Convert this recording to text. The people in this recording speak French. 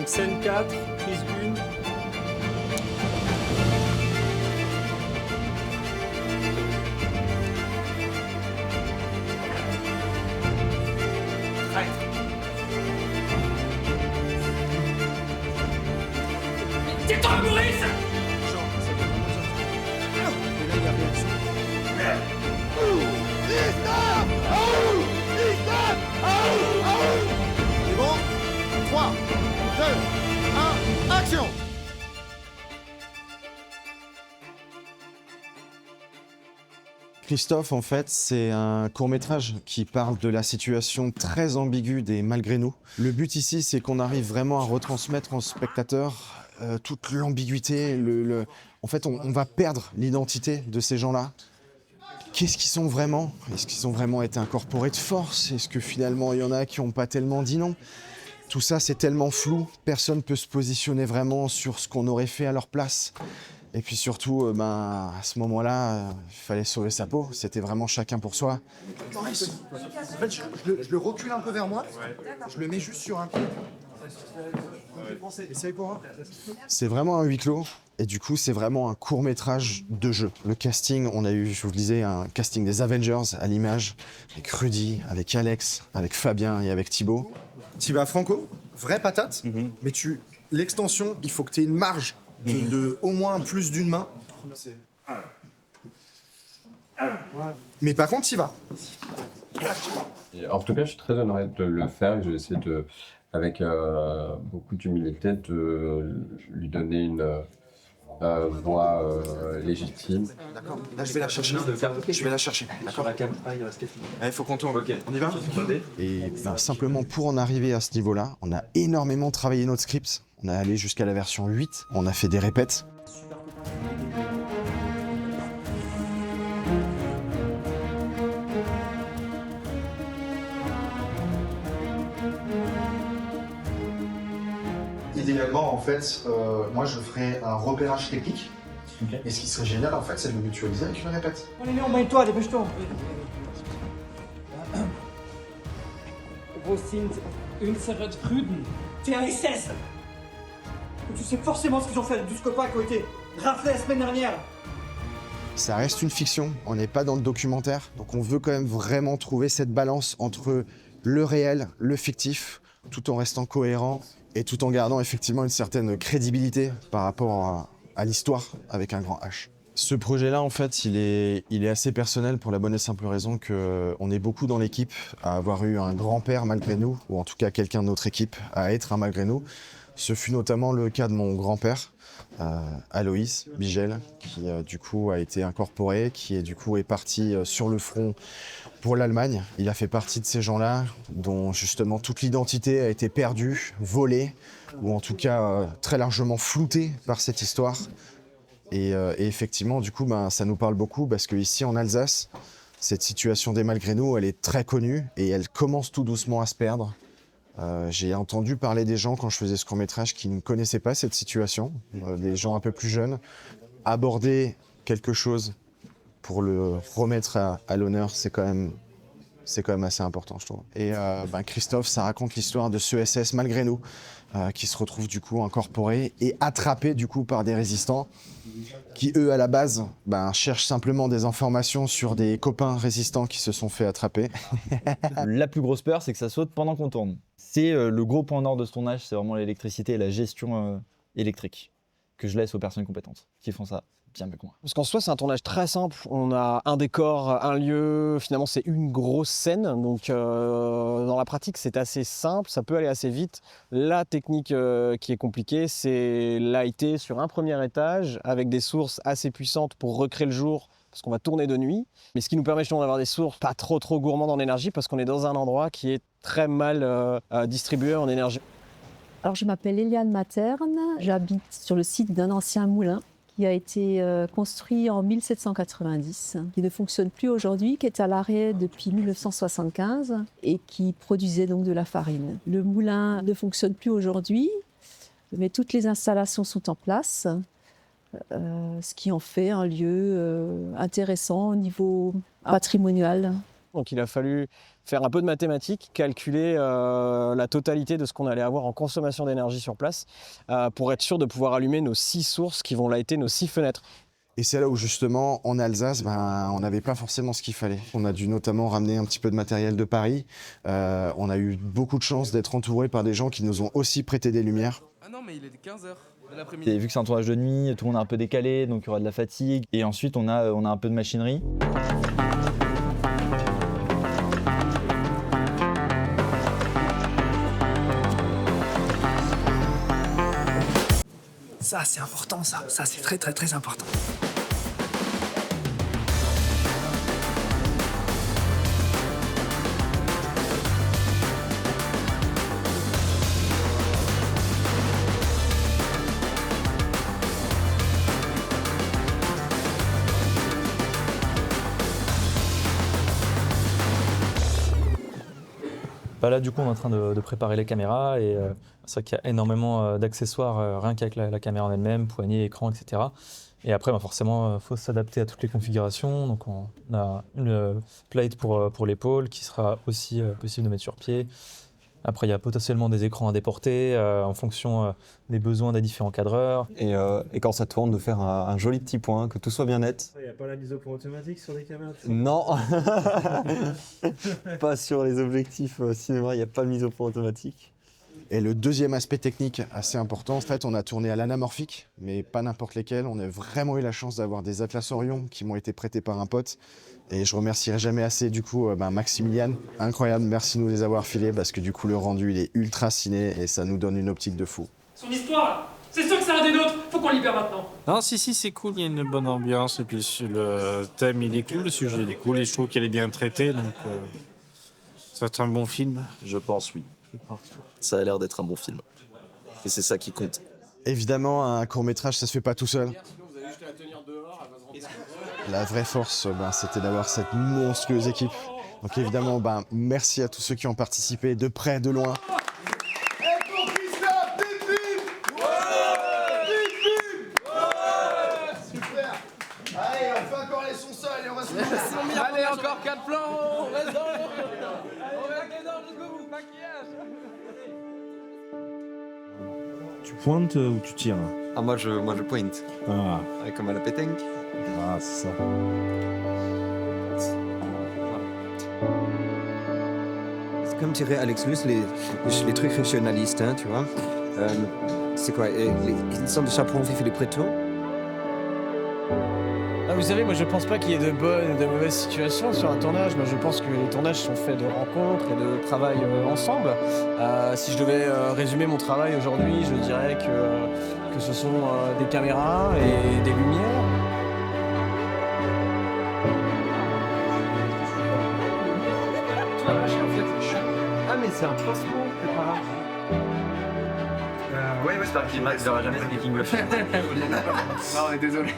Scène 4, prise 1. Tais-toi, Maurice! C'est bon? 3, 2, 1, action! Christophe, en fait, c'est un court-métrage qui parle de la situation très ambiguë des Malgré nous. Le but ici, c'est qu'on arrive vraiment à retransmettre au spectateur toute l'ambiguïté. En fait, on va perdre l'identité de ces gens-là. Qu'est-ce qu'ils sont vraiment? Est-ce qu'ils ont vraiment été incorporés de force? Est-ce que finalement, il y en a qui n'ont pas tellement dit non? Tout ça, c'est tellement flou, personne ne peut se positionner vraiment sur ce qu'on aurait fait à leur place. Et puis surtout, à ce moment-là, il fallait sauver sa peau. C'était vraiment chacun pour soi. En fait, je le recule un peu vers moi. Je le mets juste sur un pied. Essaye pour moi. C'est vraiment un huis clos. Et du coup, c'est vraiment un court-métrage de jeu. Le casting, on a eu, je vous le disais, un casting des Avengers à l'image, avec Rudy, avec Alex, avec Fabien et avec Thibaut. Tu vas franco, vraie patate, mais l'extension, il faut que tu aies une marge de au moins plus d'une main. Mais par contre, tu vas. Et en tout cas, je suis très honoré de le faire et je vais essayer de, avec beaucoup d'humilité, de lui donner une voix légitime. D'accord, là je vais la chercher. Je vais la chercher. D'accord. Il faut qu'on tourne. On y va? Et simplement pour en arriver à ce niveau-là, on a énormément travaillé notre script. On est allé jusqu'à la version 8, on a fait des répètes. Idéalement, en fait, moi je ferais un repérage technique. Okay. Et ce qui serait génial, en fait, c'est de le mutualiser avec une répète. Allez, Léon, mets-toi, dépêche-toi. Wo sind unsere Brüden? TASS. Tu sais forcément ce qu'ils ont fait, 12 copains qui ont été raflés la semaine dernière. Ça reste une fiction, on n'est pas dans le documentaire, donc on veut quand même vraiment trouver cette balance entre le réel, le fictif, tout en restant cohérent et tout en gardant effectivement une certaine crédibilité par rapport à l'histoire avec un grand H. Ce projet-là, en fait, il est assez personnel pour la bonne et simple raison qu'on est beaucoup dans l'équipe à avoir eu un grand-père malgré nous, ou en tout cas quelqu'un de notre équipe à être un malgré nous. Ce fut notamment le cas de mon grand-père, Aloïs Bigel, qui du coup a été incorporé, qui est parti sur le front pour l'Allemagne. Il a fait partie de ces gens-là dont justement toute l'identité a été perdue, volée, ou en tout cas très largement floutée par cette histoire. Et effectivement, du coup, ça nous parle beaucoup parce qu'ici en Alsace, cette situation des malgré nous, elle est très connue et elle commence tout doucement à se perdre. J'ai entendu parler des gens quand je faisais ce court-métrage qui ne connaissaient pas cette situation, des gens un peu plus jeunes, aborder quelque chose pour le remettre à l'honneur, c'est quand même assez important, je trouve. Et Christophe, ça raconte l'histoire de ce SS malgré nous, qui se retrouve du coup incorporé et attrapé du coup par des résistants qui eux à la base cherchent simplement des informations sur des copains résistants qui se sont fait attraper. La plus grosse peur, c'est que ça saute pendant qu'on tourne. C'est le gros point nord de ce tournage, c'est vraiment l'électricité et la gestion électrique que je laisse aux personnes compétentes qui font ça bien mieux que moi. Parce qu'en soi, c'est un tournage très simple. On a un décor, un lieu, finalement, c'est une grosse scène. Donc, dans la pratique, c'est assez simple, ça peut aller assez vite. La technique qui est compliquée, c'est lighter sur un premier étage avec des sources assez puissantes pour recréer le jour, parce qu'on va tourner de nuit. Mais ce qui nous permet justement d'avoir des sources pas trop gourmandes en énergie, parce qu'on est dans un endroit qui est très mal distribué en énergie. Alors, je m'appelle Eliane Materne, j'habite sur le site d'un ancien moulin qui a été construit en 1790, qui ne fonctionne plus aujourd'hui, qui est à l'arrêt depuis 1975 et qui produisait donc de la farine. Le moulin ne fonctionne plus aujourd'hui, mais toutes les installations sont en place, ce qui en fait un lieu intéressant au niveau patrimonial. Donc il a fallu faire un peu de mathématiques, calculer la totalité de ce qu'on allait avoir en consommation d'énergie sur place pour être sûr de pouvoir allumer nos 6 sources qui vont là être nos 6 fenêtres. Et c'est là où justement, en Alsace, on n'avait pas forcément ce qu'il fallait. On a dû notamment ramener un petit peu de matériel de Paris. On a eu beaucoup de chance d'être entourés par des gens qui nous ont aussi prêté des lumières. Ah non, mais il est 15h de l'après-midi. Et vu que c'est un tournage de nuit, tout le monde est un peu décalé, donc il y aura de la fatigue. Et ensuite, on a un peu de machinerie. Ça, c'est important, ça. Ça, c'est très, très, très important. Bah là, du coup, on est en train de préparer les caméras et c'est vrai qu'il y a énormément d'accessoires rien qu'avec la caméra en elle-même, poignée, écran, etc. Et après, bah forcément, il faut s'adapter à toutes les configurations. Donc, on a une plate pour l'épaule qui sera aussi possible de mettre sur pied. Après, il y a potentiellement des écrans à déporter en fonction des besoins des différents cadreurs. Et quand ça tourne, de faire un joli petit point, que tout soit bien net. Il n'y a pas la mise au point automatique sur les caméras? Non. Pas sur les objectifs cinéma, il n'y a pas de mise au point automatique. Et le deuxième aspect technique assez important, en fait, on a tourné à l'anamorphique, mais pas n'importe lesquels. On a vraiment eu la chance d'avoir des Atlas Orion qui m'ont été prêtés par un pote. Et je remercierai jamais assez du coup Maximilian. Incroyable, merci de nous les avoir filés parce que du coup le rendu il est ultra ciné et ça nous donne une optique de fou. Son histoire, c'est sûr que c'est un des nôtres. Faut qu'on libère maintenant. Non, si, c'est cool, il y a une bonne ambiance, et puis le thème il est cool, le sujet il est cool, et je trouve qu'elle est bien traitée, donc c'est un bon film. Je pense, oui. Ça a l'air d'être un bon film. Et c'est ça qui compte. Évidemment, un court-métrage, ça se fait pas tout seul. La vraie force, c'était d'avoir cette monstrueuse équipe. Donc évidemment, merci à tous ceux qui ont participé, de près, de loin. Super. Allez, on fait encore les sons seuls et on va se mettre. Allez, encore 4 plans, on reste dans le... On va dedans jusqu'au bout, maquillage. Tu pointes ou tu tires? Ah, moi je pointe. Ah, Ouais, comme à la pétanque. ah c'est ça. C'est comme dirait Alex Luce, les trucs rationalistes, hein, tu vois. C'est quoi ils sont de chaperon vif et les prétaux. Ah, vous savez, moi je pense pas qu'il y ait de bonnes et de mauvaises situations sur un tournage. Moi je pense que les tournages sont faits de rencontres et de travail ensemble. Si je devais résumer mon travail aujourd'hui, je dirais que ce sont des caméras et des lumières. Ah mais c'est un pansement, c'est pas grave. Ouais, c'est pas qu'il n'y aura jamais de making of. Non, on est désolé.